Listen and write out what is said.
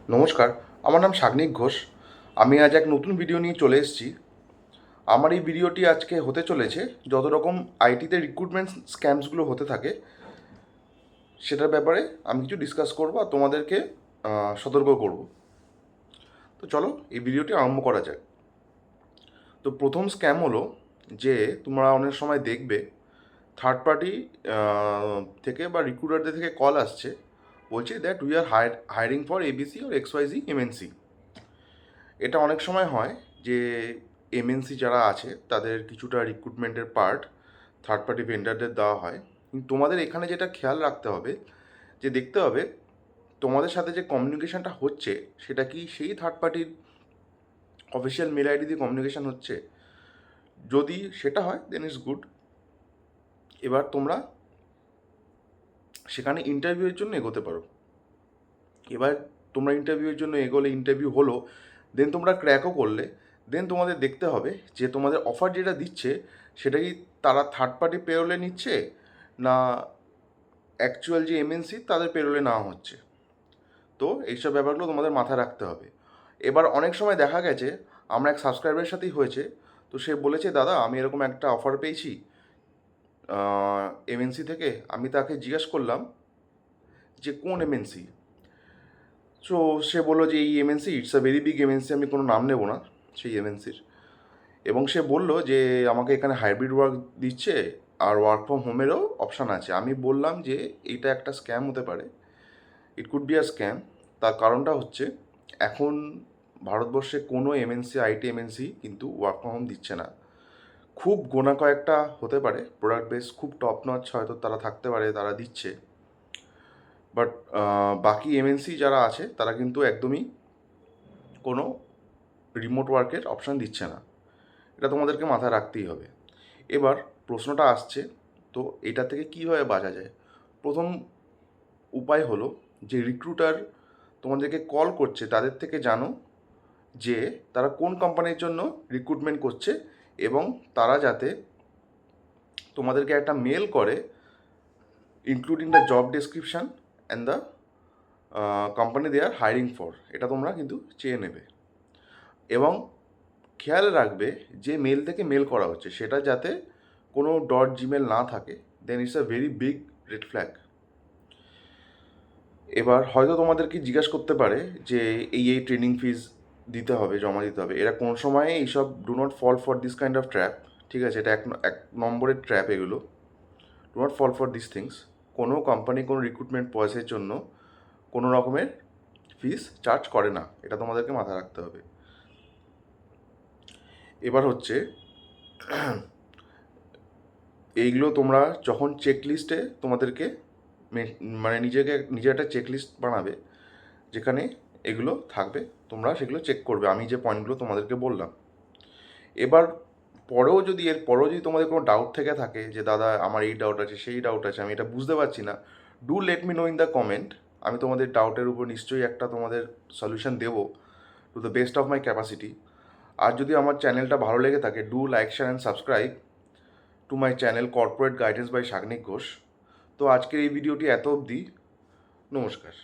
নমস্কার, আমার নাম সাগ্নিক ঘোষ। আমি আজ এক নতুন ভিডিও নিয়ে চলে এসেছি। আমার এই ভিডিওটি আজকে হতে চলেছে যত রকম আইটিতে রিক্রুটমেন্ট স্ক্যামসগুলো হতে থাকে সেটার ব্যাপারে আমি কিছু ডিসকাস করব আর তোমাদেরকে সতর্ক করব। তো চলো এই ভিডিওটি আরম্ভ করা যাক। তো প্রথম স্ক্যাম হলো যে তোমরা অনেক সময় দেখবে থার্ড পার্টি থেকে বা রিক্রুটারদের থেকে কল আসছে, বলছে that we are hiring for ABC or এক্সওয়াইজি MNC. এটা অনেক সময় হয় যে এমএনসি যারা আছে তাদের কিছুটা রিক্রুটমেন্টের পার্ট থার্ড পার্টি ভেন্ডারদের দেওয়া হয়। কিন্তু তোমাদের এখানে যেটা খেয়াল রাখতে হবে যে দেখতে হবে তোমাদের সাথে যে কমিউনিকেশনটা হচ্ছে সেটা কি সেই থার্ড পার্টির অফিসিয়াল মেল আইডি দিয়ে কমিউনিকেশন হচ্ছে। যদি সেটা হয় দেন ইজ গুড। এবার তোমরা সেখানে ইন্টারভিউয়ের জন্য এগোতে পারো। এবার তোমরা ইন্টারভিউয়ের জন্য এগোলে, ইন্টারভিউ হলো, দেন তোমরা ক্র্যাকও করলে, দেন তোমাদের দেখতে হবে যে তোমাদের অফার যেটা দিচ্ছে সেটা কি তারা থার্ড পার্টি পেরোলে নিচ্ছে না অ্যাকচুয়াল যে এমএনসি তাদের পেরোলে নেওয়া হচ্ছে। তো এইসব ব্যাপারগুলো তোমাদের মাথায় রাখতে হবে। এবার অনেক সময় দেখা গেছে, আমরা এক সাবস্ক্রাইবারের সাথেই হয়েছে, তো সে বলেছে দাদা আমি এরকম একটা অফার পেয়েছি এমএনসি থেকে। আমি তাকে জিজ্ঞেস করলাম যে কোন এমএনসি। সো সে বললো যে এই MNC it's a very big MNC, আমি কোনো নাম নেব না সেই এমএনসির। এবং সে বললো যে আমাকে এখানে হাইব্রিড ওয়ার্ক দিচ্ছে আর ওয়ার্ক ফ্রম হোমেরও অপশান আছে। আমি বললাম যে এইটা একটা স্ক্যাম হতে পারে, it could be a scam. তার কারণটা হচ্ছে এখন ভারতবর্ষে কোনো এমএনসি, আইটি এমএনসি কিন্তু ওয়ার্ক ফ্রম হোম দিচ্ছে না। খুব গোনা কয়েকটা হতে পারে প্রোডাক্ট বেস খুব টপ নচ হয়তো তারা থাকতে পারে, তারা দিচ্ছে। বাট বাকি এমএনসি যারা আছে তারা কিন্তু একদমই কোনো রিমোট ওয়ার্কের অপশান দিচ্ছে না। এটা তোমাদেরকে মাথায় রাখতেই হবে। এবার প্রশ্নটা আসছে, তো এটা থেকে কীভাবে বাঁচা যায়? প্রথম উপায় হলো যে রিক্রুটার তোমাদেরকে কল করছে তাদের থেকে জানো যে তারা কোন কোম্পানির জন্য রিক্রুটমেন্ট করছে এবং তারা যাতে তোমাদেরকে একটা মেল করে including the job description and the company they are hiring for, এটা তোমরা কিন্তু চেয়ে নেবে। এবং খেয়াল রাখবে যে মেল থেকে মেল করা হচ্ছে সেটা যাতে কোনো ডট জিমেল না থাকে, then it's a very big red flag. এবার হয়তো তোমাদেরকে জিজ্ঞাসা করতে পারে যে এই ট্রেনিং ফিজ দিতে হবে, জমা দিতে হবে। এরা কোনো সময় এইসব do not fall for this kind of trap. ঠিক আছে, এটা এক নম্বরের ট্র্যাপ এগুলো। Do not fall for this things. কোনো কোম্পানি কোনো রিক্রুটমেন্ট প্রসেসের জন্য কোনো রকমের ফিস চার্জ করে না, এটা তোমাদেরকে মাথায় রাখতে হবে। এবার হচ্ছে এইগুলো তোমরা যখন চেকলিস্টে তোমাদেরকে মানে নিজে একটা চেকলিস্ট বানাবে যেখানে এগুলো থাকবে, তোমরা সেগুলো চেক করবে আমি যে পয়েন্টগুলো তোমাদেরকে বললাম। এবার এর পরেও যদি তোমাদের কোনো ডাউট থেকে থাকে যে দাদা আমার এই ডাউট আছে, সেই ডাউট আছে, আমি এটা বুঝতে পারছি না, do let me know in the comment. আমি তোমাদের ডাউটের উপর নিশ্চয়ই একটা তোমাদের সলিউশন দেবো to the best of my capacity. আর যদি আমার চ্যানেলটা ভালো লেগে থাকে, do like, share and subscribe to my channel corporate guidance by Sagnik Ghosh. তো আজকের এই ভিডিওটি এত অবধি। নমস্কার।